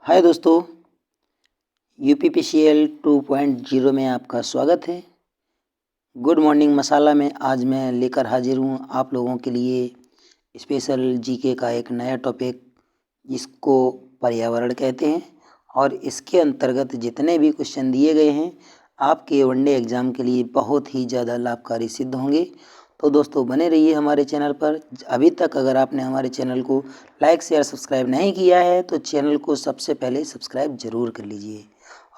हाय दोस्तों, यूपीपीसीएल 2.0 में आपका स्वागत है। गुड मॉर्निंग मसाला में आज मैं लेकर हाजिर हूँ आप लोगों के लिए स्पेशल जीके का एक नया टॉपिक, जिसको पर्यावरण कहते हैं। और इसके अंतर्गत जितने भी क्वेश्चन दिए गए हैं आपके वनडे एग्ज़ाम के लिए बहुत ही ज़्यादा लाभकारी सिद्ध होंगे। तो दोस्तों बने रहिए हमारे चैनल पर। अभी तक अगर आपने हमारे चैनल को लाइक शेयर सब्सक्राइब नहीं किया है तो चैनल को सबसे पहले सब्सक्राइब ज़रूर कर लीजिए।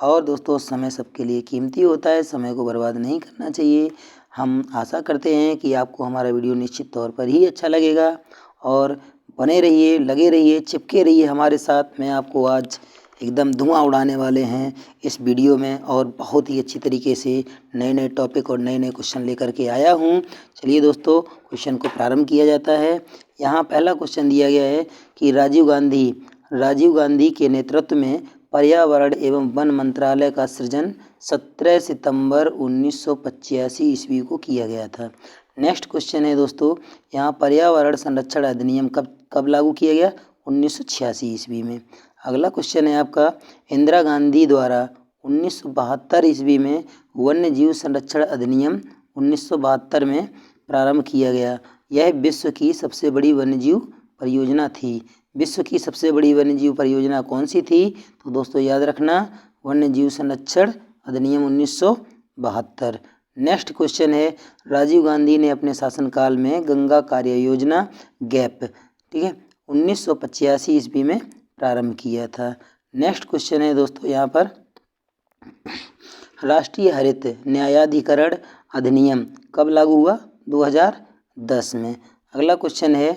और दोस्तों समय सबके लिए कीमती होता है, समय को बर्बाद नहीं करना चाहिए। हम आशा करते हैं कि आपको हमारा वीडियो निश्चित तौर पर ही अच्छा लगेगा और बने रहिए, लगे रहिए, चिपके रहिए हमारे साथ। मैं आपको आज एकदम धुआं उड़ाने वाले हैं इस वीडियो में और बहुत ही अच्छी तरीके से नए नए टॉपिक और नए नए क्वेश्चन लेकर के आया हूँ। चलिए दोस्तों, क्वेश्चन को प्रारंभ किया जाता है। यहाँ पहला क्वेश्चन दिया गया है कि राजीव गांधी के नेतृत्व में पर्यावरण एवं वन मंत्रालय का सृजन 17 सितंबर 1985 ईस्वी को किया गया था। नेक्स्ट क्वेश्चन है दोस्तों, यहाँ पर्यावरण संरक्षण अधिनियम कब लागू किया गया? 1986 ईस्वी में। अगला क्वेश्चन है आपका, इंदिरा गांधी द्वारा 1972 ईस्वी में वन्य जीव संरक्षण अधिनियम 1972 में प्रारंभ किया गया। यह विश्व की सबसे बड़ी वन्यजीव परियोजना थी। विश्व की सबसे बड़ी वन्यजीव परियोजना कौन सी थी? तो दोस्तों याद रखना, वन्य जीव संरक्षण अधिनियम 1972। नेक्स्ट क्वेश्चन है, राजीव गांधी ने अपने शासनकाल में गंगा कार्य योजना गैप 1985 ईस्वी में प्रारंभ किया था। नेक्स्ट क्वेश्चन है दोस्तों यहाँ पर, राष्ट्रीय हरित न्यायाधिकरण अधिनियम कब लागू हुआ? 2010 में। अगला क्वेश्चन है,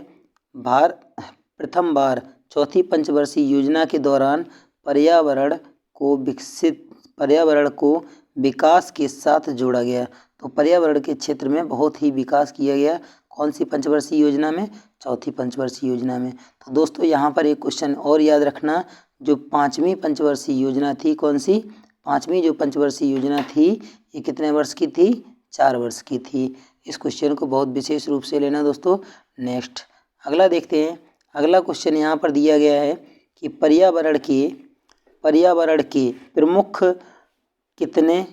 प्रथम बार चौथी पंचवर्षीय योजना के दौरान पर्यावरण को विकास के साथ जोड़ा गया। तो पर्यावरण के क्षेत्र में बहुत ही विकास किया गया। कौन सी पंचवर्षीय योजना में? चौथी पंचवर्षीय योजना में। तो दोस्तों यहाँ पर एक क्वेश्चन और याद रखना, जो पाँचवीं पंचवर्षीय योजना थी, कौन सी? पाँचवीं जो पंचवर्षीय योजना थी ये कितने वर्ष की थी? 4 वर्ष की थी। इस क्वेश्चन को बहुत विशेष रूप से लेना दोस्तों। नेक्स्ट अगला देखते हैं। अगला क्वेश्चन यहाँ पर दिया गया है कि पर्यावरण के प्रमुख कितने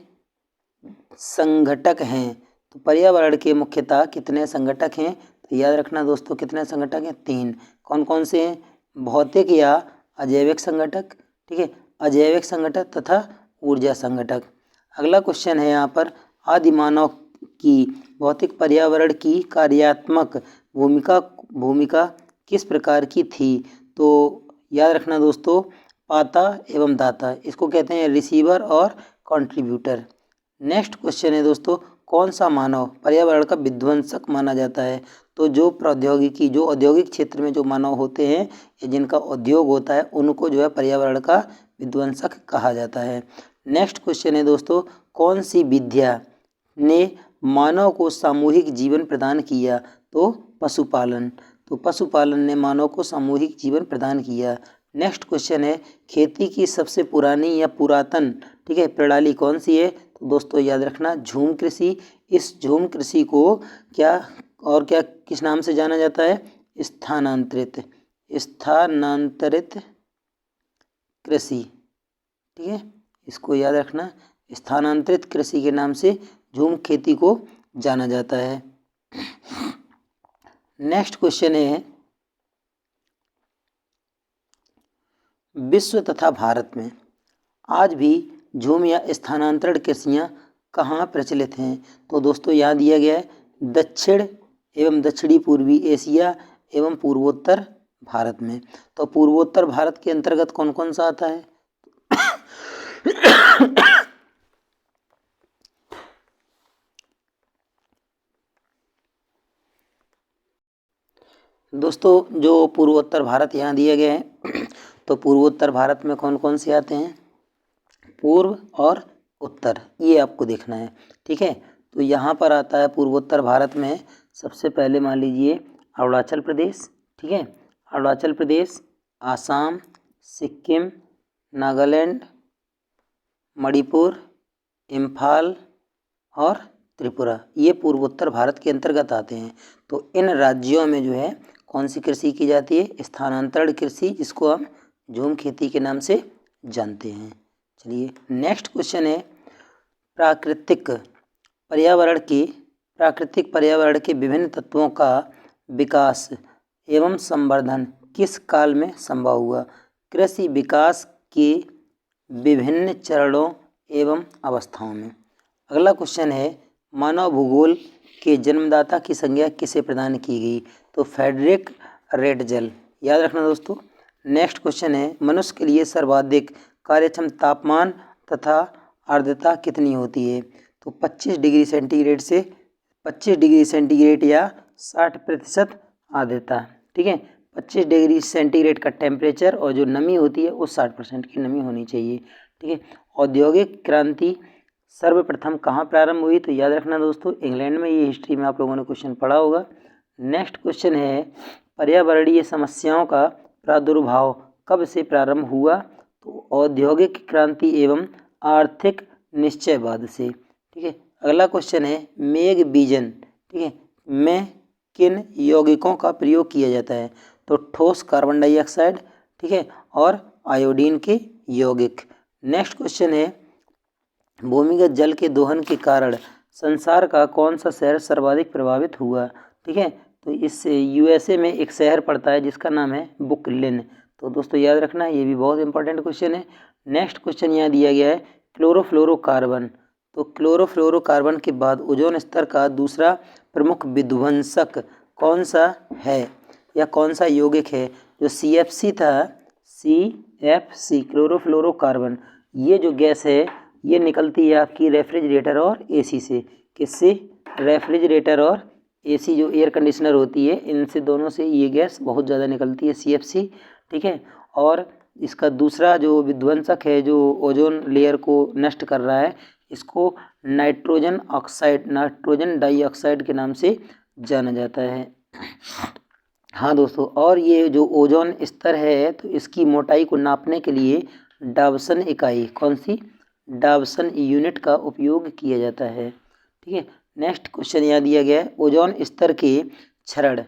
संघटक हैं? तो पर्यावरण के मुख्यतः कितने संघटक हैं? तो याद रखना दोस्तों, कितने संघटक हैं? 3। कौन कौन से हैं? भौतिक या अजैविक संघटक, अजैविक संघटक तथा ऊर्जा संघटक। अगला क्वेश्चन है यहाँ पर, आदिमानव की भौतिक पर्यावरण की कार्यात्मक भूमिका किस प्रकार की थी? तो याद रखना दोस्तों, पाता एवं दाता, इसको कहते हैं रिसीवर और कंट्रीब्यूटर। नेक्स्ट क्वेश्चन है दोस्तों, कौन सा मानव पर्यावरण का विध्वंसक माना जाता है? तो जो औद्योगिक क्षेत्र में जो मानव होते हैं या जिनका उद्योग होता है उनको जो है पर्यावरण का विध्वंसक कहा जाता है। नेक्स्ट क्वेश्चन है दोस्तों, कौन सी विद्या ने मानव को सामूहिक जीवन प्रदान किया? तो पशुपालन। तो पशुपालन ने मानव को सामूहिक जीवन प्रदान किया। नेक्स्ट क्वेश्चन है, खेती की सबसे पुरानी या पुरातन प्रणाली कौन सी है? तो दोस्तों याद रखना, झूम कृषि। इस झूम कृषि को किस नाम से जाना जाता है? स्थानांतरित कृषि। इसको याद रखना, स्थानांतरित कृषि के नाम से झूम खेती को जाना जाता है। नेक्स्ट क्वेश्चन है, विश्व तथा भारत में आज भी झूम या स्थानांतरण कृषियाँ कहाँ प्रचलित हैं? तो दोस्तों यहाँ दिया गया है, दक्षिण एवं दक्षिणी पूर्वी एशिया एवं पूर्वोत्तर भारत में। तो पूर्वोत्तर भारत के अंतर्गत कौन कौन सा आता है? दोस्तों जो पूर्वोत्तर भारत यहाँ दिया गया है, तो पूर्वोत्तर भारत में कौन कौन से आते हैं? पूर्व और उत्तर, ये आपको देखना है। तो यहाँ पर आता है पूर्वोत्तर भारत में सबसे पहले मान लीजिए अरुणाचल प्रदेश, अरुणाचल प्रदेश, आसाम, सिक्किम, नागालैंड, मणिपुर, इम्फाल और त्रिपुरा, ये पूर्वोत्तर भारत के अंतर्गत आते हैं। तो इन राज्यों में जो है कौन सी कृषि की जाती है? स्थानांतरण कृषि, जिसको हम झूम खेती के नाम से जानते हैं। चलिए नेक्स्ट क्वेश्चन है, प्राकृतिक पर्यावरण के विभिन्न तत्वों का विकास एवं संवर्धन किस काल में संभव हुआ? कृषि विकास के विभिन्न चरणों एवं अवस्थाओं में। अगला क्वेश्चन है, मानव भूगोल के जन्मदाता की संज्ञा किसे प्रदान की गई? तो फ्रेडरिक रेटजल, याद रखना दोस्तों। नेक्स्ट क्वेश्चन है, मनुष्य के लिए सर्वाधिक कार्यक्षम तापमान तथा आर्द्रता कितनी होती है? तो 25 डिग्री सेंटीग्रेड से 25 डिग्री सेंटीग्रेड या 60% आर्द्रता। ठीक है, 25 डिग्री सेंटीग्रेड का टेम्परेचर और जो नमी होती है वो 60% की नमी होनी चाहिए। ठीक है, औद्योगिक क्रांति सर्वप्रथम कहाँ प्रारंभ हुई? तो याद रखना दोस्तों, इंग्लैंड में। ये हिस्ट्री में आप लोगों ने क्वेश्चन पढ़ा होगा। नेक्स्ट क्वेश्चन है, पर्यावरणीय समस्याओं का प्रादुर्भाव कब से प्रारंभ हुआ? तो औद्योगिक क्रांति एवं आर्थिक निश्चयवाद से। ठीक है, अगला क्वेश्चन है, मेघ बीजन, ठीक है, में किन यौगिकों का प्रयोग किया जाता है? तो ठोस कार्बन डाइऑक्साइड, ठीक है, और आयोडीन के यौगिक। नेक्स्ट क्वेश्चन है, भूमिगत जल के दोहन के कारण संसार का कौन सा शहर सर्वाधिक प्रभावित हुआ? ठीक है, तो इस यूएसए में एक शहर पड़ता है जिसका नाम है बुकलिन। तो दोस्तों याद रखना, ये भी बहुत इंपॉर्टेंट क्वेश्चन है। नेक्स्ट क्वेश्चन यहाँ दिया गया है, क्लोरोफ्लोरोकार्बन। तो क्लोरोफ्लोरोकार्बन के बाद ओजोन स्तर का दूसरा प्रमुख विध्वंसक कौन सा है या कौन सा यौगिक है? जो CFC था, CFC क्लोरोफ्लोरोकार्बन, ये जो गैस है ये निकलती है आपकी रेफ्रिजरेटर और एसी से। किससे? रेफ्रिजरेटर और एसी जो एयर कंडीशनर होती है, इनसे दोनों से ये गैस बहुत ज़्यादा निकलती है, CFC। ठीक है, और इसका दूसरा जो विध्वंसक है जो ओजोन लेयर को नष्ट कर रहा है, इसको नाइट्रोजन डाइऑक्साइड के नाम से जाना जाता है। हाँ दोस्तों, और ये जो ओजोन स्तर है तो इसकी मोटाई को नापने के लिए डावसन इकाई, कौन सी? डावसन यूनिट का उपयोग किया जाता है। ठीक है, नेक्स्ट क्वेश्चन यहाँ दिया गया है, ओजोन स्तर के क्षरण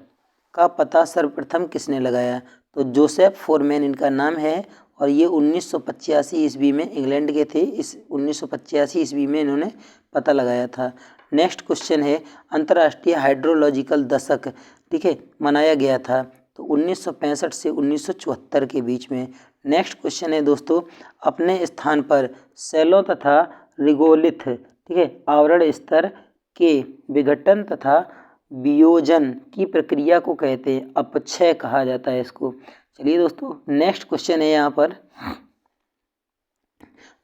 का पता सर्वप्रथम किसने लगाया? तो जोसेफ फोरमैन इनका नाम है, और ये 1985 ईस्वी में इंग्लैंड के थे। इस 1985 ईस्वी में इन्होंने पता लगाया था। नेक्स्ट क्वेश्चन है, अंतर्राष्ट्रीय हाइड्रोलॉजिकल दशक, ठीक है, मनाया गया था तो 1965 से 1974 के बीच में। नेक्स्ट क्वेश्चन है दोस्तों, अपने स्थान पर सेलों तथा रिगोलिथ, ठीक है, आवरण स्तर के विघटन तथा वियोजन की प्रक्रिया को कहते हैं अपक्षय कहा जाता है इसको। चलिए दोस्तों, नेक्स्ट क्वेश्चन है यहाँ पर,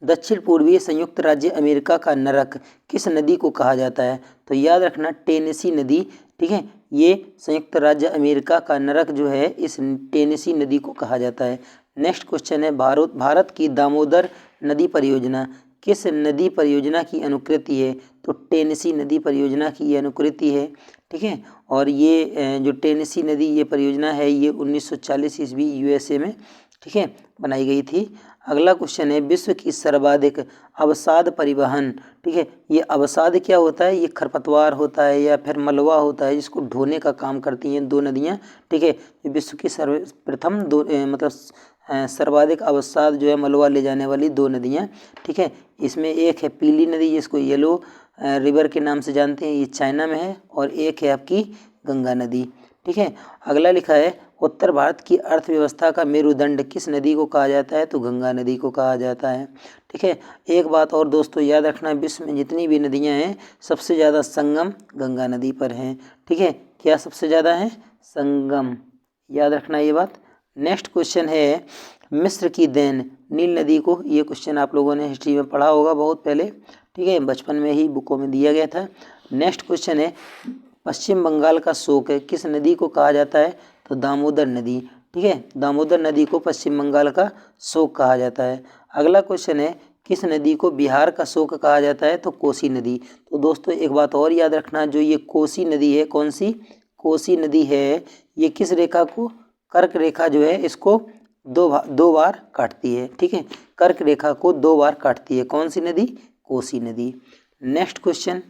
दक्षिण पूर्वी संयुक्त राज्य अमेरिका का नरक किस नदी को कहा जाता है? तो याद रखना, टेनेसी नदी। ठीक है, ये संयुक्त राज्य अमेरिका का नरक जो है इस टेनेसी नदी को कहा जाता है। नेक्स्ट क्वेश्चन है, भारत की दामोदर नदी परियोजना किस नदी परियोजना की अनुकृति है? तो टेनेसी नदी परियोजना की ये अनुकृति है। ठीक है, और ये जो टेनेसी नदी ये परियोजना है ये 1940 ईस्वी यूएसए में, ठीक है, बनाई गई थी। अगला क्वेश्चन है, विश्व की सर्वाधिक अवसाद परिवहन, ठीक है, ये अवसाद क्या होता है? ये खरपतवार होता है या फिर मलबा होता है जिसको ढोने का काम करती हैं दो नदियाँ। ठीक है, विश्व की सर्वप्रथम दो सर्वाधिक अवसाद जो है मलबा ले जाने वाली दो नदियाँ। ठीक है, इसमें एक है पीली नदी जिसको येलो रिवर के नाम से जानते हैं, ये चाइना में है, और एक है आपकी गंगा नदी। ठीक है, अगला लिखा है, उत्तर भारत की अर्थव्यवस्था का मेरुदंड किस नदी को कहा जाता है? तो गंगा नदी को कहा जाता है। ठीक है, एक बात और दोस्तों याद रखना, विश्व में जितनी भी नदियां हैं सबसे ज़्यादा संगम गंगा नदी पर हैं। ठीक है, क्या सबसे ज़्यादा है? संगम, याद रखना ये बात। नेक्स्ट क्वेश्चन है, मिस्र की देन नील नदी को, ये क्वेश्चन आप लोगों ने हिस्ट्री में पढ़ा होगा बहुत पहले। ठीक है, बचपन में ही बुकों में दिया गया था। नेक्स्ट क्वेश्चन है, पश्चिम बंगाल का शोक किस नदी को कहा जाता है? तो दामोदर नदी। ठीक है, दामोदर नदी को पश्चिम बंगाल का शोक कहा जाता है। अगला क्वेश्चन है, किस नदी को बिहार का शोक कहा जाता है? तो कोसी नदी। तो दोस्तों एक बात और याद रखना, जो ये कोसी नदी है, कौन सी? कोसी नदी है, ये किस रेखा को? कर्क रेखा जो है इसको दो बार काटती है। ठीक है, कर्क रेखा को 2 बार काटती है। कौन सी नदी? कोसी नदी। नेक्स्ट क्वेश्चन,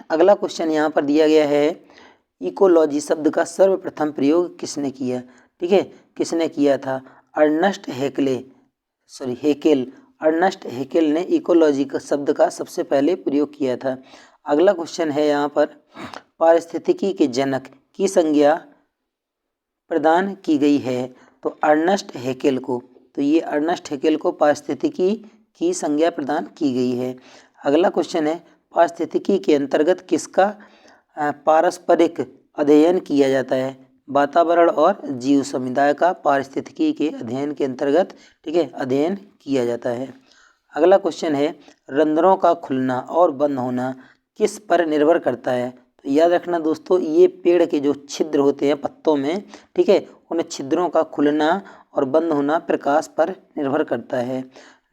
अगला क्वेश्चन यहाँ पर दिया गया है, इकोलॉजी शब्द का सर्वप्रथम प्रयोग किसने किया? ठीक है, किसने किया था? अर्नस्ट हेकेल ने इकोलॉजी का शब्द का सबसे पहले प्रयोग किया था। अगला क्वेश्चन है यहाँ पर, पारिस्थितिकी के जनक की संज्ञा प्रदान की गई है तो अर्नस्ट हेकेल को, तो ये अर्नस्ट हेकेल को पारिस्थितिकी की संज्ञा प्रदान की गई है। अगला क्वेश्चन है, पारिस्थितिकी के अंतर्गत किसका पारस्परिक अध्ययन किया जाता है? वातावरण और जीव समुदाय का पारिस्थितिकी के अध्ययन के अंतर्गत, ठीक है, अध्ययन किया जाता है। अगला क्वेश्चन है, रंध्रों का खुलना और बंद होना किस पर निर्भर करता है? तो याद रखना दोस्तों, ये पेड़ के जो छिद्र होते हैं पत्तों में, ठीक है, उन छिद्रों का खुलना और बंद होना प्रकाश पर निर्भर करता है।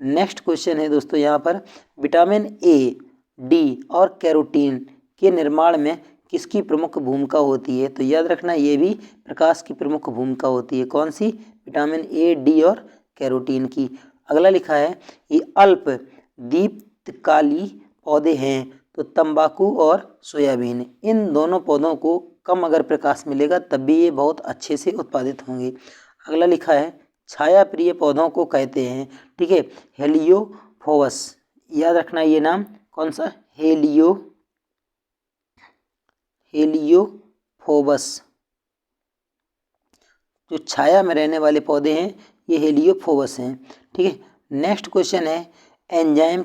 नेक्स्ट क्वेश्चन है दोस्तों यहाँ पर, विटामिन ए, डी और कैरोटीन के निर्माण में किसकी प्रमुख भूमिका होती है? तो याद रखना, ये भी प्रकाश की प्रमुख भूमिका होती है। कौन सी? विटामिन ए, डी और कैरोटीन की। अगला लिखा है, ये अल्प दीप्तकाली पौधे हैं तो तंबाकू और सोयाबीन, इन दोनों पौधों को कम अगर प्रकाश मिलेगा तब भी ये बहुत अच्छे से उत्पादित होंगे। अगला लिखा है, छाया प्रिय पौधों को कहते हैं, ठीक है, हेलियोफोबस। याद रखना ये नाम, कौन सा? हेलियोफोबस। जो छाया में रहने वाले पौधे हैं ये हेलियोफोबस हैं, ठीक है। नेक्स्ट क्वेश्चन है, एंजाइम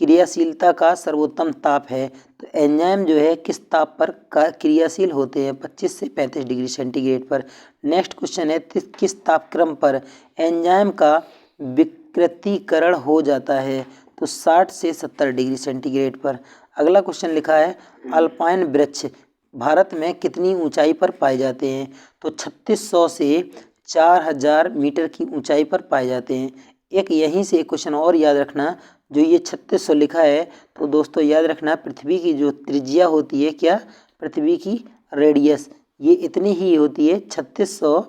क्रियाशीलता का सर्वोत्तम ताप है तो एंजाइम जो है किस ताप पर क्रियाशील होते हैं? 25 से 35 डिग्री सेंटीग्रेड पर। नेक्स्ट क्वेश्चन है, किस तापक्रम पर एंजाइम का विकृतीकरण हो जाता है? तो 60 से 70 डिग्री सेंटीग्रेड पर। अगला क्वेश्चन लिखा है, अल्पाइन वृक्ष भारत में कितनी ऊंचाई पर पाए जाते हैं? तो 3600 से 4000 मीटर की ऊंचाई पर पाए जाते हैं। एक यहीं से एक क्वेश्चन और याद रखना, जो ये 3600 लिखा है तो दोस्तों याद रखना, पृथ्वी की जो त्रिज्या होती है, क्या? पृथ्वी की रेडियस, ये इतनी ही होती है, 3600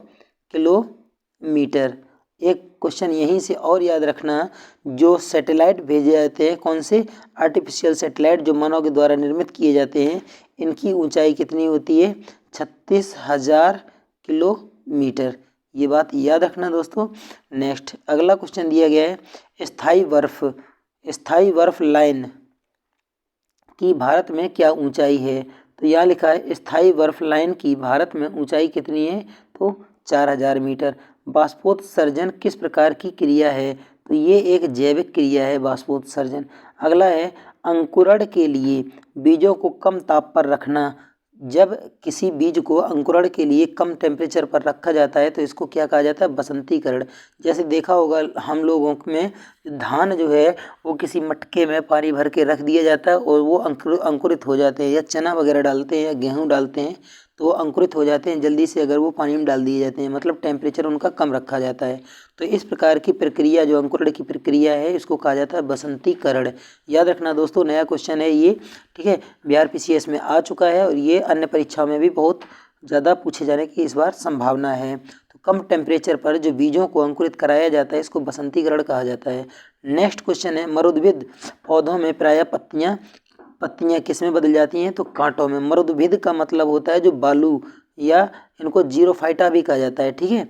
किलोमीटर। एक क्वेश्चन यहीं से और याद रखना, जो सैटेलाइट भेजे जाते हैं, कौन से? आर्टिफिशियल सैटेलाइट जो मानव के द्वारा निर्मित किए जाते हैं, इनकी ऊंचाई कितनी होती है? 36,000 किलोमीटर। ये बात याद रखना दोस्तों। नेक्स्ट अगला क्वेश्चन दिया गया है, स्थायी बर्फ लाइन की भारत में क्या ऊंचाई है? तो यहाँ लिखा है, स्थायी बर्फ लाइन की भारत में ऊंचाई कितनी है? तो 4000 मीटर। बाष्पोत्सर्जन किस प्रकार की क्रिया है? तो ये एक जैविक क्रिया है बाष्पोत्सर्जन। अगला है, अंकुरण के लिए बीजों को कम ताप पर रखना। जब किसी बीज को अंकुरण के लिए कम टेम्परेचर पर रखा जाता है तो इसको क्या कहा जाता है? बसंतीकरण। जैसे देखा होगा हम लोगों में, धान जो है वो किसी मटके में पानी भर के रख दिया जाता है और वो अंकुरित हो जाते हैं, या चना वगैरह डालते हैं या गेहूँ डालते हैं तो वो अंकुरित हो जाते हैं जल्दी से अगर वो पानी में डाल दिए जाते हैं, मतलब टेम्परेचर उनका कम रखा जाता है। तो इस प्रकार की प्रक्रिया, जो अंकुरण की प्रक्रिया है, इसको कहा जाता है बसंतीकरण। याद रखना दोस्तों, नया क्वेश्चन है ये, ठीक है, BRPCS में आ चुका है और ये अन्य परीक्षाओं में भी बहुत ज़्यादा पूछे जाने की इस बार संभावना है। तो कम टेम्परेचर पर जो बीजों को अंकुरित कराया जाता है इसको बसंतीकरण कहा जाता है। नेक्स्ट क्वेश्चन है, मरुद्भिद पौधों में प्रायः पत्तियां किस में बदल जाती हैं? तो कांटों में। मरुद्भिद का मतलब होता है जो बालू, या इनको जीरोफाइटा भी कहा जाता है, ठीक है,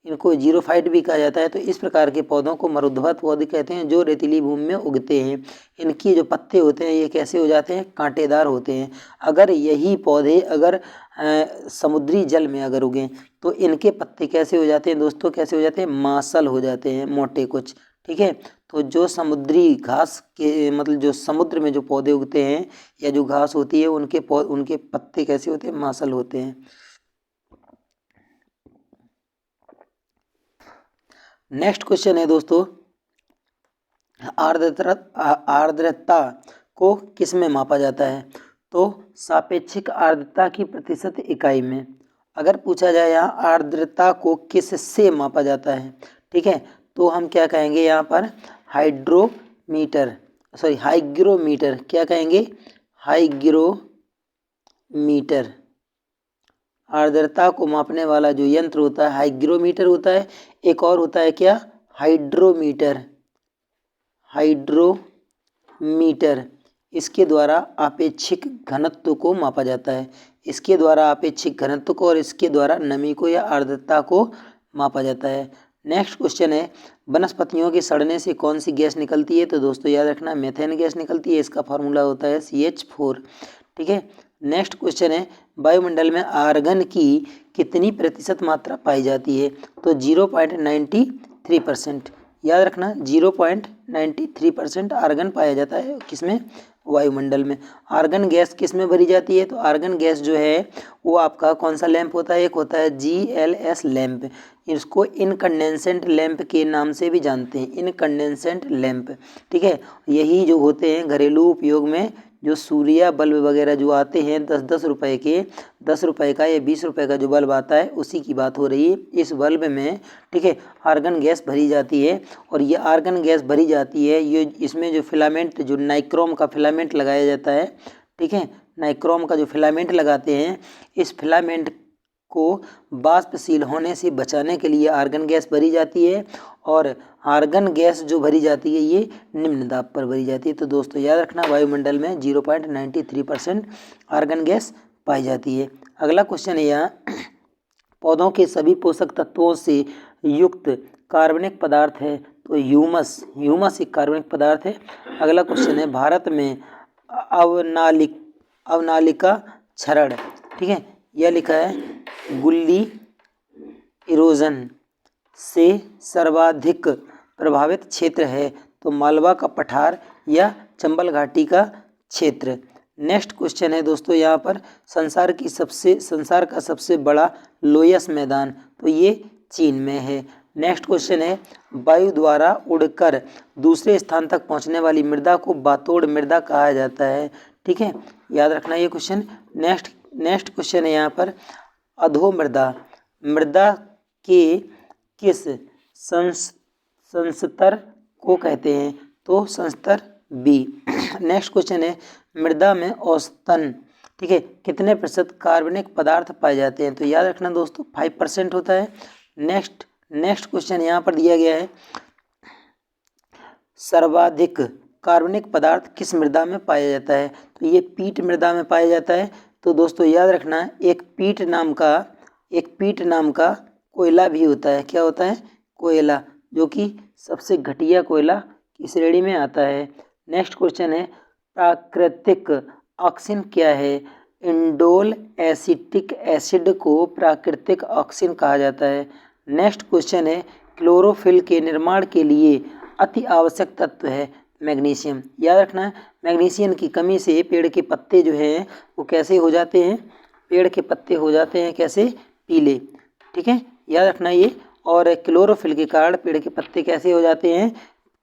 इनको जीरोफाइट भी कहा जाता है। तो इस प्रकार के पौधों को मरुद्भव पौधे कहते हैं जो रेतीली भूमि में उगते हैं। इनकी जो पत्ते होते हैं ये कैसे हो जाते हैं? कांटेदार होते हैं। अगर यही पौधे अगर समुद्री जल में अगर उगें तो इनके पत्ते कैसे हो जाते हैं दोस्तों? कैसे हो जाते हैं? मांसल हो जाते हैं, मोटे कुछ, ठीक है। तो जो समुद्री घास के, मतलब जो समुद्र में जो पौधे उगते हैं या जो घास होती है उनके पत्ते कैसे होते हैं? मांसल होते हैं। नेक्स्ट क्वेश्चन है दोस्तों, आर्द्रता को किस में मापा जाता है? तो सापेक्षिक आर्द्रता की प्रतिशत इकाई में। अगर पूछा जाए यहाँ आर्द्रता को किस से मापा जाता है, ठीक है, तो हम क्या कहेंगे यहाँ पर? हाइग्रोमीटर। क्या कहेंगे? हाइग्रोमीटर। आर्द्रता को मापने वाला जो यंत्र होता है हाइग्रोमीटर होता है। एक और होता है क्या? हाइड्रोमीटर। इसके द्वारा अपेक्षिक घनत्व को मापा जाता है। इसके द्वारा अपेक्षिक घनत्व को और इसके द्वारा नमी को या आर्द्रता को मापा जाता है। नेक्स्ट क्वेश्चन है, वनस्पतियों के सड़ने से कौन सी गैस निकलती है? तो दोस्तों याद रखना मेथेन गैस निकलती है। इसका फार्मूला होता है CH4। ठीक है। नेक्स्ट क्वेश्चन है, वायुमंडल में आर्गन की कितनी प्रतिशत मात्रा पाई जाती है? तो 0.93%। याद रखना 0.93% आर्गन पाया जाता है। किसमें? वायुमंडल में। आर्गन गैस किस में भरी जाती है? तो आर्गन गैस जो है वो आपका कौन सा लैंप होता है? एक होता है GLS लैंप। इसको इनकंडेंसेंट लैंप के नाम से भी जानते हैं, इनकंडेंसेंट लैंप। ठीक है। यही जो होते हैं घरेलू उपयोग में जो सूर्या बल्ब वगैरह जो आते हैं 10-10 रुपए के, 10 रुपए का या 20 रुपए का जो बल्ब आता है उसी की बात हो रही है। इस बल्ब में ठीक है आर्गन गैस भरी जाती है। और ये आर्गन गैस भरी जाती है, ये इसमें जो फिलामेंट जो नाइक्रोम का फिलामेंट लगाया जाता है, ठीक है, नाइक्रोम का जो फिलामेंट लगाते हैं, इस फिलामेंट को वाष्पशील होने से बचाने के लिए आर्गन गैस भरी जाती है। और आर्गन गैस जो भरी जाती है ये निम्न दाब पर भरी जाती है। तो दोस्तों याद रखना वायुमंडल में 0.93% आर्गन गैस पाई जाती है। अगला क्वेश्चन है यहाँ, पौधों के सभी पोषक तत्वों से युक्त कार्बनिक पदार्थ है? तो ह्यूमस, ह्यूमस एक कार्बनिक पदार्थ है। अगला क्वेश्चन है, भारत में अवनालिका क्षरण, ठीक है, यह लिखा है गुल्ली इरोजन से सर्वाधिक प्रभावित क्षेत्र है? तो मालवा का पठार या चंबल घाटी का क्षेत्र। नेक्स्ट क्वेश्चन है दोस्तों यहाँ पर, संसार का सबसे बड़ा लोयस मैदान? तो ये चीन में है। नेक्स्ट क्वेश्चन है, वायु द्वारा उड़कर दूसरे स्थान तक पहुँचने वाली मृदा को बातोड़ मृदा कहा जाता है। ठीक है, याद रखना ये क्वेश्चन। नेक्स्ट क्वेश्चन है यहाँ पर, अधोमृदा मृदा के किस संस्तर को कहते हैं? तो संस्तर बी। नेक्स्ट क्वेश्चन है, मृदा में औसतन ठीक है कितने प्रतिशत कार्बनिक पदार्थ पाए जाते हैं? तो याद रखना दोस्तों 5% होता है। नेक्स्ट क्वेश्चन यहाँ पर दिया गया है, सर्वाधिक कार्बनिक पदार्थ किस मृदा में पाया जाता है? तो ये पीट मृदा में पाया जाता है। तो दोस्तों याद रखना एक पीट नाम का कोयला भी होता है। क्या होता है? कोयला, जो कि सबसे घटिया कोयला की श्रेणी में आता है। नेक्स्ट क्वेश्चन है, प्राकृतिक ऑक्सीजन क्या है? इंडोल एसिटिक एसिड को प्राकृतिक ऑक्सीजन कहा जाता है। नेक्स्ट क्वेश्चन है, क्लोरोफिल के निर्माण के लिए अति आवश्यक तत्व है मैग्नीशियम। याद रखना मैग्नीशियम की कमी से पेड़ के पत्ते जो हैं वो कैसे हो जाते हैं? पेड़ के पत्ते हो जाते हैं कैसे? पीले। ठीक है, याद रखना ये। और क्लोरोफिल के कारण पेड़ के पत्ते कैसे हो जाते हैं?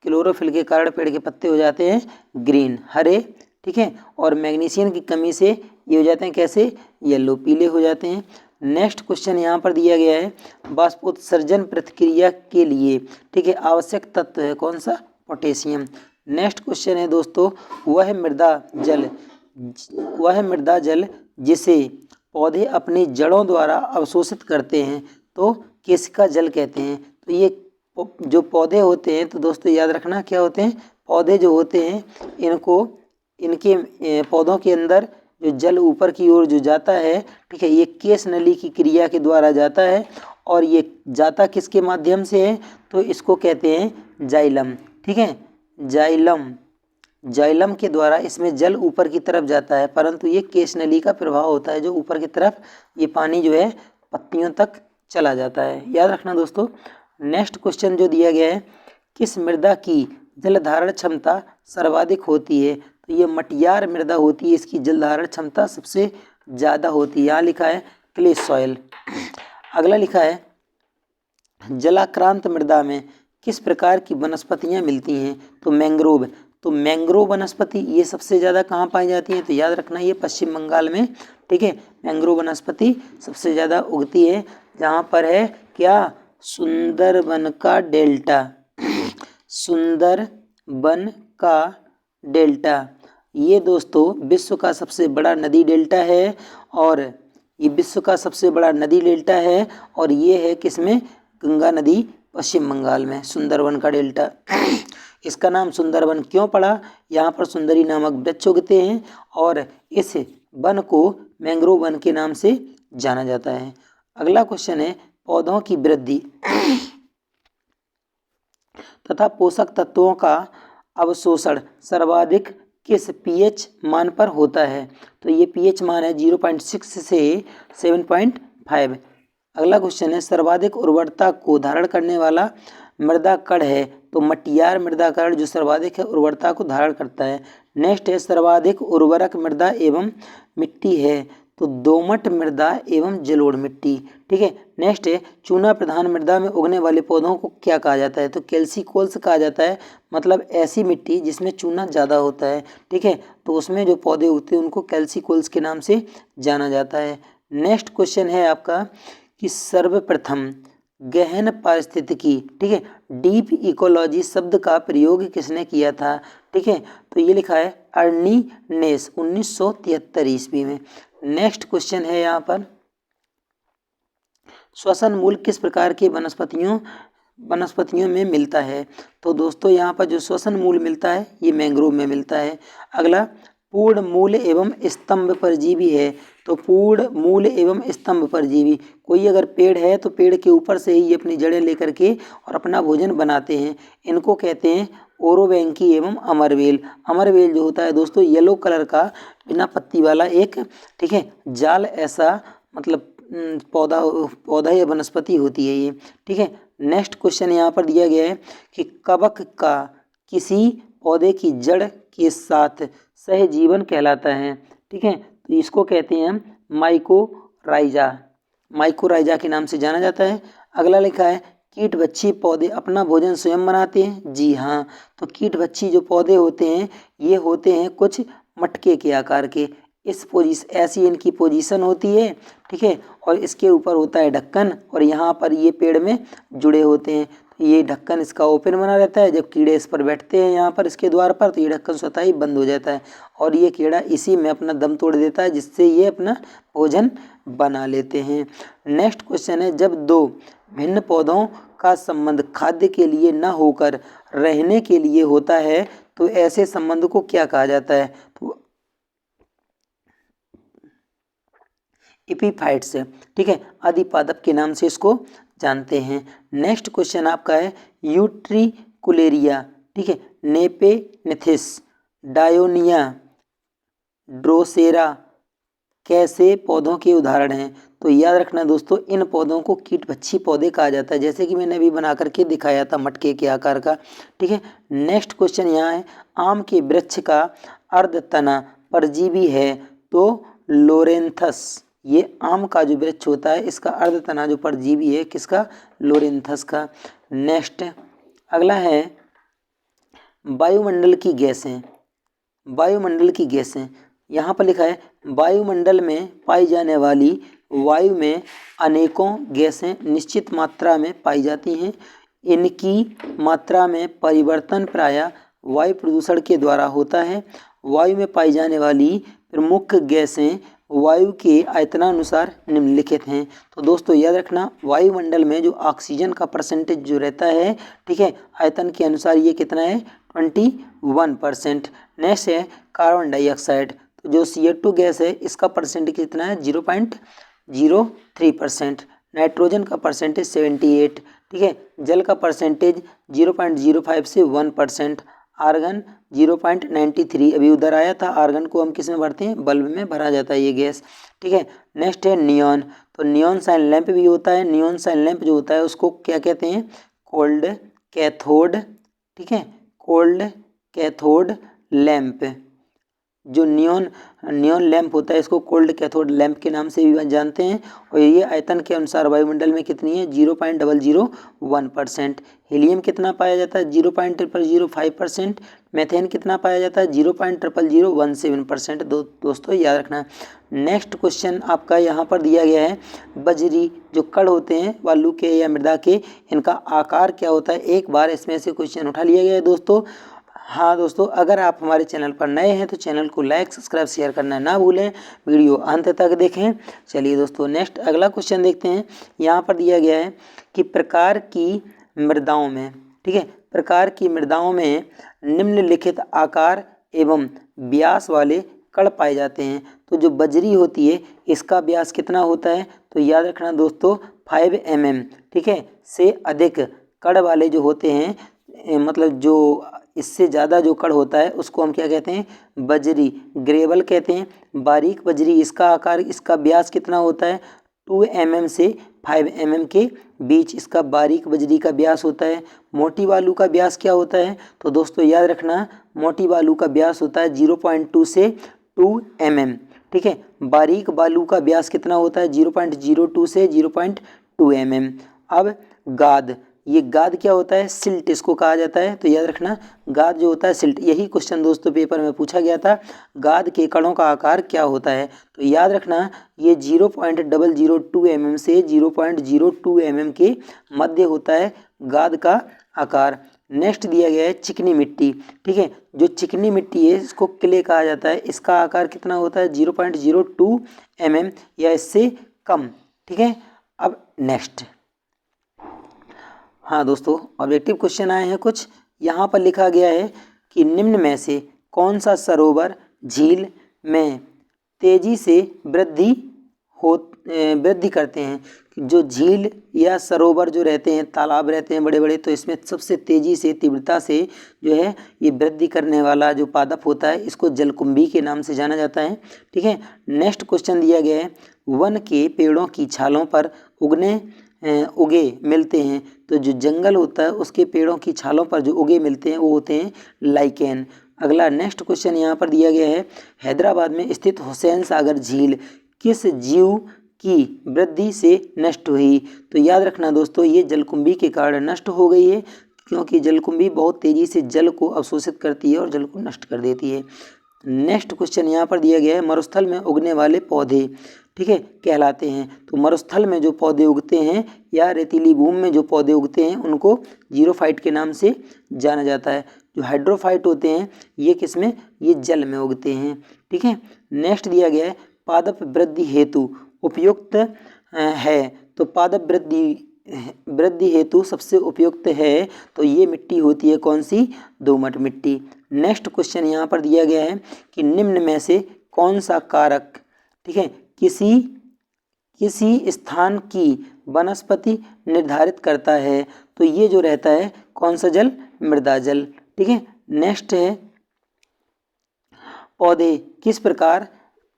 क्लोरोफिल के कारण पेड़ के पत्ते हो जाते हैं ग्रीन, हरे। ठीक है, और मैग्नीशियम की कमी से ये हो जाते हैं कैसे? येलो, पीले हो जाते हैं। नेक्स्ट क्वेश्चन यहाँ पर दिया गया है, वाष्पोत्सर्जन प्रक्रिया के लिए ठीक है आवश्यक तत्व है कौन सा? पोटेशियम। नेक्स्ट क्वेश्चन है दोस्तों, वह मृदा जल जिसे पौधे अपनी जड़ों द्वारा अवशोषित करते हैं तो किसका जल कहते हैं? तो ये जो पौधे होते हैं तो दोस्तों याद रखना क्या होते हैं? पौधे जो होते हैं इनके पौधों के अंदर जो जल ऊपर की ओर जो जाता है, ठीक है, ये केश नली की क्रिया के द्वारा जाता है। और ये जाता किसके माध्यम से है? तो इसको कहते हैं जाइलम। ठीक है, जाइलम के द्वारा इसमें जल ऊपर की तरफ जाता है, परंतु ये केश नली का प्रभाव होता है जो ऊपर की तरफ ये पानी जो है पत्तियों तक चला जाता है। याद रखना दोस्तों। नेक्स्ट क्वेश्चन जो दिया गया है, किस मृदा की जल धारण क्षमता सर्वाधिक होती है? तो ये मटियार मृदा होती है, इसकी जल धारण क्षमता सबसे ज़्यादा होती है। यहाँ लिखा है क्ले सॉइल। अगला लिखा है, जलाक्रांत मृदा में किस प्रकार की वनस्पतियाँ मिलती हैं? तो मैंग्रोव। तो मैंग्रोव वनस्पति ये सबसे ज़्यादा कहाँ पाई जाती है? तो याद रखना ये पश्चिम बंगाल में। ठीक है, मैंग्रोव वनस्पति सबसे ज़्यादा उगती है जहाँ पर है क्या? सुंदरबन का डेल्टा। सुंदरबन का डेल्टा ये दोस्तों विश्व का सबसे बड़ा नदी डेल्टा है। और ये विश्व का सबसे बड़ा नदी डेल्टा है और ये है किसमें? गंगा नदी पश्चिम बंगाल में, सुंदरबन का डेल्टा। इसका नाम सुंदरवन क्यों पड़ा? यहाँ पर सुंदरी नामक वृक्ष उगते हैं और इस वन को मैंग्रोव वन के नाम से जाना जाता है। अगला क्वेश्चन है पौधों की वृद्धि तथा पोषक तत्वों का अवशोषण सर्वाधिक किस पीएच मान पर होता है? तो ये पीएच मान है 0.6 से 7.5। अगला क्वेश्चन है सर्वाधिक उर्वरता को धारण करने वाला मृदा कण है? तो मटियार मृदा कण जो सर्वाधिक है उर्वरता को धारण करता है। नेक्स्ट है सर्वाधिक उर्वरक मृदा एवं मिट्टी है? तो दोमट मृदा एवं जलोढ़ मिट्टी। ठीक है। नेक्स्ट है चूना प्रधान मृदा में उगने वाले पौधों को क्या कहा जाता है? तो कैल्सिकोल्स कहा जाता है, मतलब ऐसी मिट्टी जिसमें चूना ज़्यादा होता है। ठीक है, तो उसमें जो पौधे उगते हैं उनको कैल्सिकोल्स के नाम से जाना जाता है। नेक्स्ट क्वेश्चन है आपका कि सर्वप्रथम गहन पारिस्थितिकी, ठीक है, डीप इकोलॉजी शब्द का प्रयोग किसने किया था? ठीक है, तो ये लिखा है अर्नी नेस 1973 ईस्वी में। नेक्स्ट क्वेश्चन है यहाँ पर श्वसन मूल किस प्रकार के वनस्पतियों में मिलता है? तो दोस्तों यहाँ पर जो श्वसन मूल मिलता है ये मैंग्रोव में मिलता है। अगला पूर्ण मूल एवं स्तंभ परजीवी है? तो पूर्ण मूल एवं स्तंभ परजीवी, कोई अगर पेड़ है तो पेड़ के ऊपर से ही ये अपनी जड़ें लेकर के और अपना भोजन बनाते हैं। इनको कहते हैं ओरोबैंकी एवं अमरवेल। अमरवेल जो होता है दोस्तों येलो कलर का बिना पत्ती वाला एक, ठीक है, जाल ऐसा मतलब पौधा या वनस्पति होती है ये। ठीक है। नेक्स्ट क्वेश्चन यहाँ पर दिया गया है कि कवक का किसी पौधे की जड़ के साथ सहजीवन कहलाता है? ठीक है, तो इसको कहते हैं माइकोराइजा, माइकोराइजा के नाम से जाना जाता है। अगला लिखा है कीटभक्षी पौधे अपना भोजन स्वयं बनाते हैं? जी हाँ, तो कीटभक्षी जो पौधे होते हैं ये होते हैं कुछ मटके के आकार के। इस पोजीशन ऐसी इनकी पोजीशन होती है, ठीक है, और इसके ऊपर होता है ढक्कन और यहाँ पर ये पेड़ में जुड़े होते हैं। तो ये ढक्कन इसका ओपन बना रहता है, जब कीड़े इस पर बैठते हैं यहाँ पर इसके द्वार पर तो ये ढक्कन स्वतः ही बंद हो जाता है और ये कीड़ा इसी में अपना दम तोड़ देता है जिससे ये अपना भोजन बना लेते हैं। नेक्स्ट क्वेश्चन है जब दो भिन्न पौधों का संबंध खाद्य के लिए न होकर रहने के लिए होता है तो ऐसे संबंध को क्या कहा जाता है? तो एपीफाइट्स, ठीक है, अधिपादप के नाम से इसको जानते हैं। नेक्स्ट क्वेश्चन आपका है यूट्रिकुलेरिया, ठीक है, नेपेनेथिस, डायोनिया, ड्रोसेरा कैसे पौधों के उदाहरण हैं? तो याद रखना दोस्तों इन पौधों को कीटभक्षी पौधे कहा जाता है, जैसे कि मैंने अभी बना करके दिखाया था मटके के आकार का। ठीक है। नेक्स्ट क्वेश्चन यहाँ है आम के वृक्ष का अर्धतना परजीवी है? तो लोरेंथस, ये आम का जो वृक्ष होता है इसका अर्धतना जो परजीवी है किसका? लोरेंथस का। नेक्स्ट अगला है वायुमंडल की गैसें, वायुमंडल की गैसें, यहाँ पर लिखा है वायुमंडल में पाई जाने वाली वायु में अनेकों गैसें निश्चित मात्रा में पाई जाती हैं। इनकी मात्रा में परिवर्तन प्रायः वायु प्रदूषण के द्वारा होता है। वायु में पाई जाने वाली प्रमुख गैसें वायु के आयतनानुसार निम्नलिखित हैं। तो दोस्तों याद रखना वायुमंडल में जो ऑक्सीजन का परसेंटेज जो रहता है, ठीक है, आयतन के अनुसार ये कितना है? 21%। नेक्स्ट है कार्बन डाइऑक्साइड, तो जो CO2 गैस है इसका परसेंटेज कितना है? 0.03%। नाइट्रोजन का परसेंटेज 78, ठीक है, जल का परसेंटेज 0.05 से 1%, आर्गन 0.93, अभी उधर आया था, आर्गन को हम किस में भरते हैं? बल्ब में भरा जाता है ये गैस। ठीक है। नेक्स्ट है नियॉन, तो नियॉन साइन लैंप भी होता है। नियॉन साइन लैंप जो होता है उसको क्या कहते हैं? कोल्ड कैथोड, ठीक है, कोल्ड कैथोड लैंप। जो नियॉन लैंप होता है इसको कोल्ड कैथोड लैंप के नाम से भी जानते हैं और ये आयतन के अनुसार वायुमंडल में कितनी है? 0.001%। हीलियम कितना पाया जाता है? 0.0005%। मेथेन कितना पाया जाता है? 0.0017%। दोस्तों याद रखना। नेक्स्ट क्वेश्चन आपका यहाँ पर दिया गया है बजरी जो कण होते हैं बालू के या मृदा के, इनका आकार क्या होता है? एक बार इसमें से क्वेश्चन उठा लिया गया है दोस्तों। हाँ दोस्तों, अगर आप हमारे चैनल पर नए हैं तो चैनल को लाइक सब्सक्राइब शेयर करना ना भूलें, वीडियो अंत तक देखें। चलिए दोस्तों नेक्स्ट अगला क्वेश्चन देखते हैं। यहाँ पर दिया गया है कि प्रकार की मृदाओं में, ठीक है, प्रकार की मृदाओं में निम्नलिखित आकार एवं व्यास वाले कण पाए जाते हैं। तो जो बजरी होती है इसका व्यास कितना होता है, तो याद रखना दोस्तों 5 mm, ठीक है, से अधिक कण वाले जो होते हैं, मतलब जो इससे ज़्यादा जो कण होता है उसको हम क्या कहते हैं, बजरी, ग्रेवल कहते हैं। बारीक बजरी, इसका आकार, इसका व्यास कितना होता है, 2 mm से 5 mm के बीच इसका बारीक बजरी का व्यास होता है। मोटी बालू का व्यास क्या होता है, तो दोस्तों याद रखना मोटी बालू का व्यास होता है 0.2 से 2 mm, ठीक है। बारीक बालू का व्यास कितना होता है, 0.02 से 0.2 mm। अब गाद, ये गाद क्या होता है, सिल्ट इसको कहा जाता है। तो याद रखना गाद जो होता है सिल्ट, यही क्वेश्चन दोस्तों पेपर में पूछा गया था, गाद के कणों का आकार क्या होता है। तो याद रखना ये 0.002 mm से 0.02 mm के मध्य होता है गाद का आकार। नेक्स्ट दिया गया है चिकनी मिट्टी, ठीक है। जो चिकनी मिट्टी है इसको क्ले कहा जाता है, इसका आकार कितना होता है, 0.02 mm या इससे कम, ठीक है। अब नेक्स्ट, हाँ दोस्तों ऑब्जेक्टिव क्वेश्चन आए हैं कुछ। यहाँ पर लिखा गया है कि निम्न में से कौन सा सरोवर झील में तेजी से वृद्धि करते हैं। जो झील या सरोवर जो रहते हैं, तालाब रहते हैं बड़े बड़े, तो इसमें सबसे तेजी से, तीव्रता से जो है ये वृद्धि करने वाला जो पादप होता है इसको जलकुंभी के नाम से जाना जाता है, ठीक है। नेक्स्ट क्वेश्चन दिया गया है, वन के पेड़ों की छालों पर उगे मिलते हैं। तो जो जंगल होता है उसके पेड़ों की छालों पर जो उगे मिलते हैं वो होते हैं लाइकेन। अगला नेक्स्ट क्वेश्चन यहाँ पर दिया गया है, हैदराबाद में स्थित हुसैन सागर झील किस जीव की वृद्धि से नष्ट हुई। तो याद रखना दोस्तों ये जलकुंभी के कारण नष्ट हो गई है, क्योंकि जलकुंभी बहुत तेजी से जल को अवशोषित करती है और जल को नष्ट कर देती है। नेक्स्ट क्वेश्चन यहाँ पर दिया गया है, मरुस्थल में उगने वाले पौधे, ठीक है, कहलाते हैं। तो मरुस्थल में जो पौधे उगते हैं या रेतीली भूमि में जो पौधे उगते हैं उनको जीरोफाइट के नाम से जाना जाता है। जो हाइड्रोफाइट होते हैं ये किस में, ये जल में उगते हैं, ठीक है। नेक्स्ट दिया गया है, पादप वृद्धि हेतु उपयुक्त है। तो पादप वृद्धि हेतु सबसे उपयुक्त है तो ये मिट्टी होती है कौन सी, दोमट मिट्टी। नेक्स्ट क्वेश्चन यहाँ पर दिया गया है कि निम्न में से कौन सा कारक, ठीक है, किसी स्थान की वनस्पति निर्धारित करता है। तो ये जो रहता है कौन सा जल, मृदा जल, ठीक है। नेक्स्ट है, पौधे किस प्रकार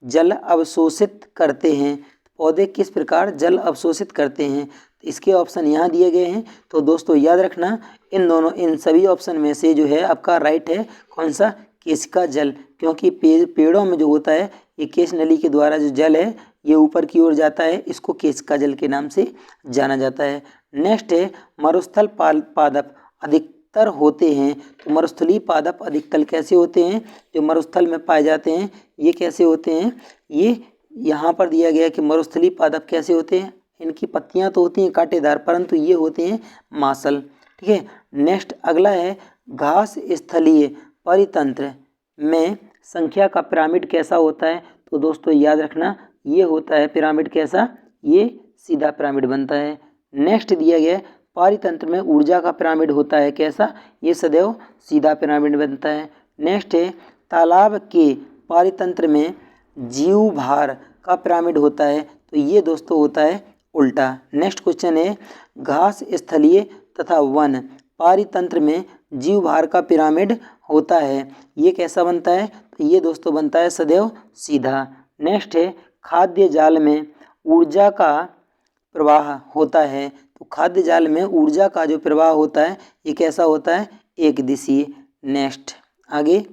जल अवशोषित करते हैं। पौधे किस प्रकार जल अवशोषित करते हैं, इसके ऑप्शन यहाँ दिए गए हैं। तो दोस्तों याद रखना इन सभी ऑप्शन में से जो है आपका राइट है कौन सा, केशिका जल, क्योंकि पेड़ों में जो होता है ये केश नली के द्वारा जो जल है ये ऊपर की ओर जाता है, इसको केशिका जल के नाम से जाना जाता है। नेक्स्ट है, मरुस्थल पादप अधिकतर होते हैं। तो मरुस्थलीय पादप अधिकतर कैसे होते हैं, जो मरुस्थल में पाए जाते हैं ये कैसे होते हैं, ये यहाँ पर दिया गया कि मरुस्थलीय पादप कैसे होते हैं, इनकी पत्तियाँ तो होती हैं कांटेदार परंतु ये होते हैं मांसल, ठीक है। नेक्स्ट अगला है, घास स्थलीय परितंत्र में संख्या का पिरामिड कैसा होता है। तो दोस्तों याद रखना ये होता है पिरामिड कैसा, ये सीधा पिरामिड बनता है। नेक्स्ट दिया गया है, पारितंत्र में ऊर्जा का पिरामिड होता है कैसा, ये सदैव सीधा पिरामिड बनता है। नेक्स्ट है, तालाब के पारितंत्र में जीव भार का पिरामिड होता है। तो ये दोस्तों होता है उल्टा। नेक्स्ट क्वेश्चन है, घास स्थलीय तथा वन पारितंत्र में जीव भार का पिरामिड होता है, ये कैसा बनता है, तो ये दोस्तों बनता है सदैव सीधा। नेक्स्ट है, खाद्य जाल में ऊर्जा का प्रवाह होता है। तो खाद्य जाल में ऊर्जा का जो प्रवाह होता है ये कैसा होता है, एक दिशीय। नेक्स्ट आगे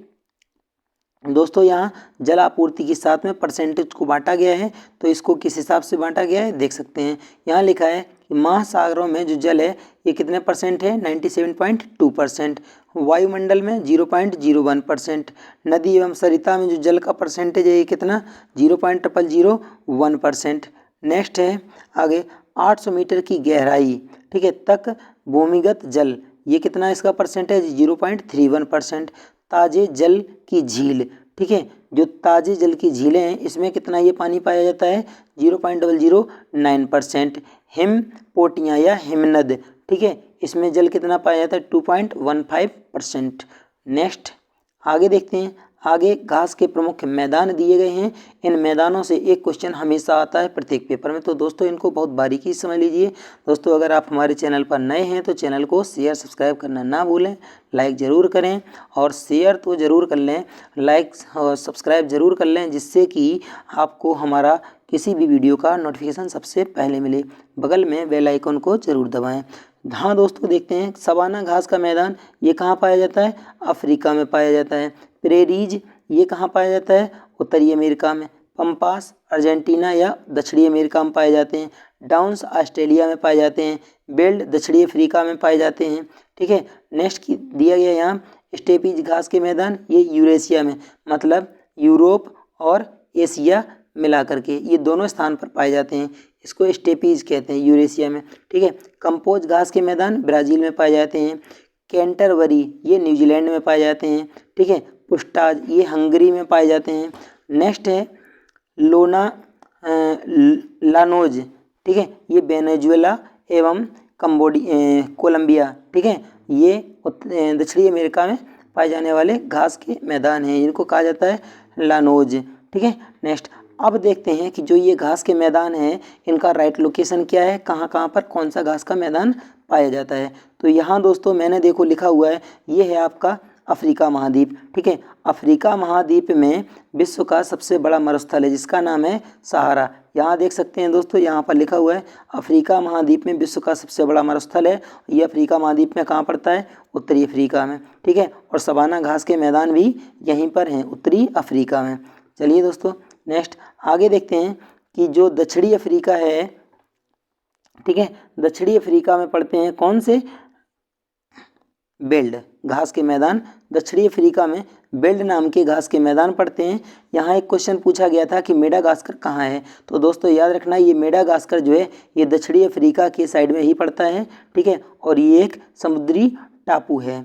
दोस्तों यहाँ जल आपूर्ति के साथ में परसेंटेज को बांटा गया है, तो इसको किस हिसाब से बांटा गया है देख सकते हैं। यहाँ लिखा है कि महासागरों में जो जल है ये कितने परसेंट है, 97.2%। वायुमंडल में 0.01%। नदी एवं सरिता में जो जल का परसेंटेज है ये कितना, 0.001%। नेक्स्ट है आगे, 800 मीटर की गहराई, ठीक है, तक भूमिगत जल, ये कितना इसका परसेंटेज, 0.31%। ताजे जल की झील, ठीक है, जो ताजे जल की झीलें हैं इसमें कितना ये पानी पाया जाता है, 0.009%। हिम पोटियाँ या हिमनद ठीक है। इसमें जल कितना पाया जाता है 2.15%। नेक्स्ट आगे देखते हैं। आगे घास के प्रमुख मैदान दिए गए हैं। इन मैदानों से एक क्वेश्चन हमेशा आता है प्रत्येक पेपर में, तो दोस्तों इनको बहुत बारीकी से समझ लीजिए। दोस्तों अगर आप हमारे चैनल पर नए हैं तो चैनल को शेयर सब्सक्राइब करना ना भूलें, लाइक ज़रूर करें और शेयर तो ज़रूर कर लें, लाइक और सब्सक्राइब ज़रूर कर लें, जिससे कि आपको हमारा किसी भी वीडियो का नोटिफिकेशन सबसे पहले मिले। बगल में बेल आइकन को ज़रूर दबाएँ। हाँ दोस्तों देखते हैं सवाना घास का मैदान ये कहाँ पाया जाता है, अफ्रीका में पाया जाता है। प्रेरीज ये कहाँ पाया जाता है, उत्तरी अमेरिका में। पंपास अर्जेंटीना या दक्षिणी अमेरिका में पाए जाते हैं। डाउन्स ऑस्ट्रेलिया में पाए जाते हैं। बेल्ट दक्षिणी अफ्रीका में पाए जाते हैं। ठीक है। नेक्स्ट दिया गया यहाँ स्टेपीज घास के मैदान ये यूरेशिया में, मतलब यूरोप और एशिया मिला करके ये दोनों स्थान पर पाए जाते हैं। इसको स्टेपीज कहते हैं यूरेशिया में। ठीक है। कंपोज घास के मैदान ब्राज़ील में पाए जाते हैं। कैंटरबरी ये न्यूजीलैंड में पाए जाते हैं। ठीक है। पुस्टाज ये हंगरी में पाए जाते हैं। नेक्स्ट है लोना लानोज, ठीक है, ये वेनेजुएला एवं कोलंबिया, ठीक है, ये दक्षिणी अमेरिका में पाए जाने वाले घास के मैदान हैं, इनको कहा जाता है लानोज। ठीक है। नेक्स्ट अब देखते हैं कि जो ये घास के मैदान हैं इनका राइट लोकेशन क्या है, कहाँ कहाँ पर कौन सा घास का मैदान पाया जाता है। तो यहाँ दोस्तों मैंने देखो लिखा हुआ है, ये है आपका अफ्रीका महाद्वीप। ठीक है। अफ्रीका महाद्वीप में विश्व का सबसे बड़ा मरुस्थल है जिसका नाम है सहारा। यहाँ देख सकते हैं दोस्तों, यहाँ पर लिखा हुआ है अफ्रीका महाद्वीप में विश्व का सबसे बड़ा मरुस्थल है। ये अफ्रीका महाद्वीप में कहाँ पड़ता है, उत्तरी अफ्रीका में। ठीक है। और सवाना घास के मैदान भी यहीं पर हैं, उत्तरी अफ्रीका में। चलिए दोस्तों नेक्स्ट आगे देखते हैं कि जो दक्षिणी अफ्रीका है, ठीक है, दक्षिणी अफ्रीका में पड़ते हैं कौन से, बेल्ट घास के मैदान। दक्षिणी अफ्रीका में बेल्ट नाम के घास के मैदान पड़ते हैं। यहाँ एक क्वेश्चन पूछा गया था कि मेडागास्कर कहाँ है, तो दोस्तों याद रखना ये मेडागास्कर जो है ये दक्षिणी अफ्रीका के साइड में ही पड़ता है। ठीक है। और ये एक समुद्री टापू है।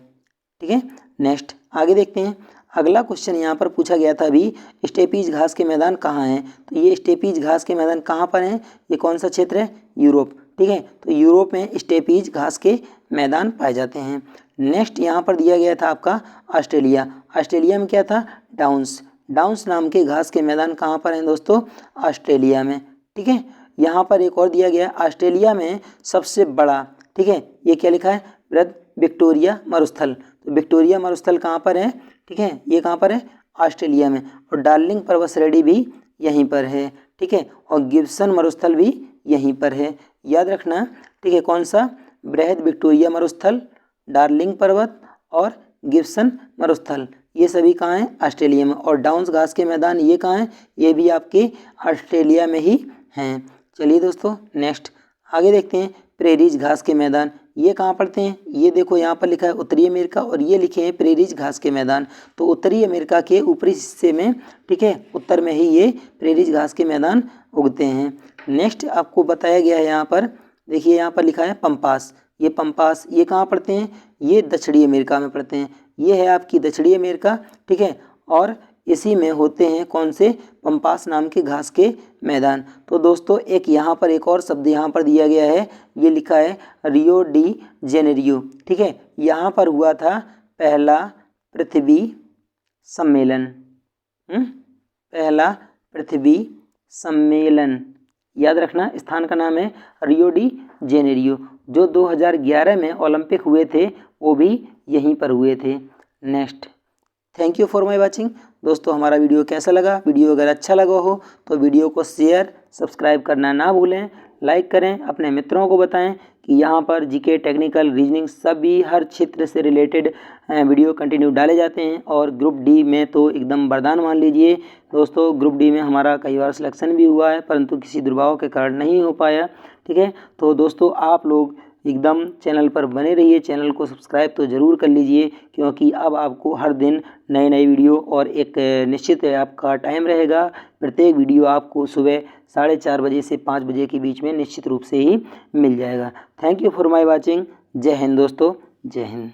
ठीक है। नेक्स्ट आगे देखते हैं। अगला क्वेश्चन यहाँ पर पूछा गया था अभी, स्टेपीज घास के मैदान कहाँ हैं, तो ये स्टेपीज घास के मैदान कहाँ पर हैं, ये कौन सा क्षेत्र है, यूरोप। ठीक है। तो यूरोप में स्टेपीज घास के मैदान पाए जाते हैं। नेक्स्ट यहाँ पर दिया गया था आपका ऑस्ट्रेलिया। ऑस्ट्रेलिया में क्या था, डाउन्स। डाउन्स नाम के घास के मैदान कहाँ पर हैं दोस्तों, ऑस्ट्रेलिया में। ठीक है। यहाँ पर एक और दिया गया ऑस्ट्रेलिया में सबसे बड़ा, ठीक है, ये क्या लिखा है, वृहद विक्टोरिया मरुस्थल। तो विक्टोरिया मरुस्थल कहाँ पर है, ठीक है, ये कहाँ पर है, ऑस्ट्रेलिया में। और डार्लिंग पर्वत श्रेणी भी यहीं पर है। ठीक है। और गिब्सन मरुस्थल भी यहीं पर है, याद रखना। ठीक है। कौन सा, बृहद विक्टोरिया मरुस्थल, डार्लिंग पर्वत और गिब्सन मरुस्थल, ये सभी कहाँ हैं, ऑस्ट्रेलिया में। और डाउन्स घास के मैदान ये कहाँ हैं, ये भी आपके ऑस्ट्रेलिया में ही हैं। चलिए दोस्तों नेक्स्ट आगे देखते हैं। प्रेरीज घास के मैदान ये कहाँ पड़ते हैं, ये देखो यहाँ पर लिखा है उत्तरी अमेरिका और ये लिखे हैं प्रेरीज घास के मैदान। तो उत्तरी अमेरिका के ऊपरी हिस्से में, ठीक है, उत्तर में ही ये प्रेरीज घास के मैदान उगते हैं। नेक्स्ट आपको बताया गया है यहाँ पर, देखिए यहाँ पर लिखा है पंपास। ये पंपास ये कहाँ पड़ते हैं, ये दक्षिणी अमेरिका में पड़ते हैं। ये है आपकी दक्षिणी अमेरिका। ठीक है। और इसी में होते हैं कौन से, पंपास नाम के घास के मैदान। तो दोस्तों एक यहाँ पर एक और शब्द यहाँ पर दिया गया है, ये लिखा है रियो डी जेनेरियो। ठीक है। यहाँ पर हुआ था पहला पृथ्वी सम्मेलन, पहला पृथ्वी सम्मेलन, याद रखना। स्थान का नाम है रियो डी जेनेरियो। जो 2011 में ओलंपिक हुए थे वो भी यहीं पर हुए थे। Next thank you for my watching. दोस्तों हमारा वीडियो कैसा लगा, वीडियो अगर अच्छा लगा हो तो वीडियो को शेयर सब्सक्राइब करना ना भूलें, लाइक करें, अपने मित्रों को बताएं कि यहाँ पर जीके, टेक्निकल, रीजनिंग सभी हर क्षेत्र से रिलेटेड वीडियो कंटिन्यू डाले जाते हैं। और ग्रुप डी में तो एकदम वरदान मान लीजिए दोस्तों, ग्रुप डी में हमारा कई बार सिलेक्शन भी हुआ है परंतु किसी दुर्भाव के कारण नहीं हो पाया। ठीक है। तो दोस्तों आप लोग एकदम चैनल पर बने रहिए, चैनल को सब्सक्राइब तो ज़रूर कर लीजिए क्योंकि अब आपको हर दिन नए नए वीडियो और एक निश्चित आपका टाइम रहेगा। प्रत्येक वीडियो आपको सुबह 4:30 बजे से 5 बजे के बीच में निश्चित रूप से ही मिल जाएगा। Thank you for my watching. जय हिंद दोस्तों, जय हिंद।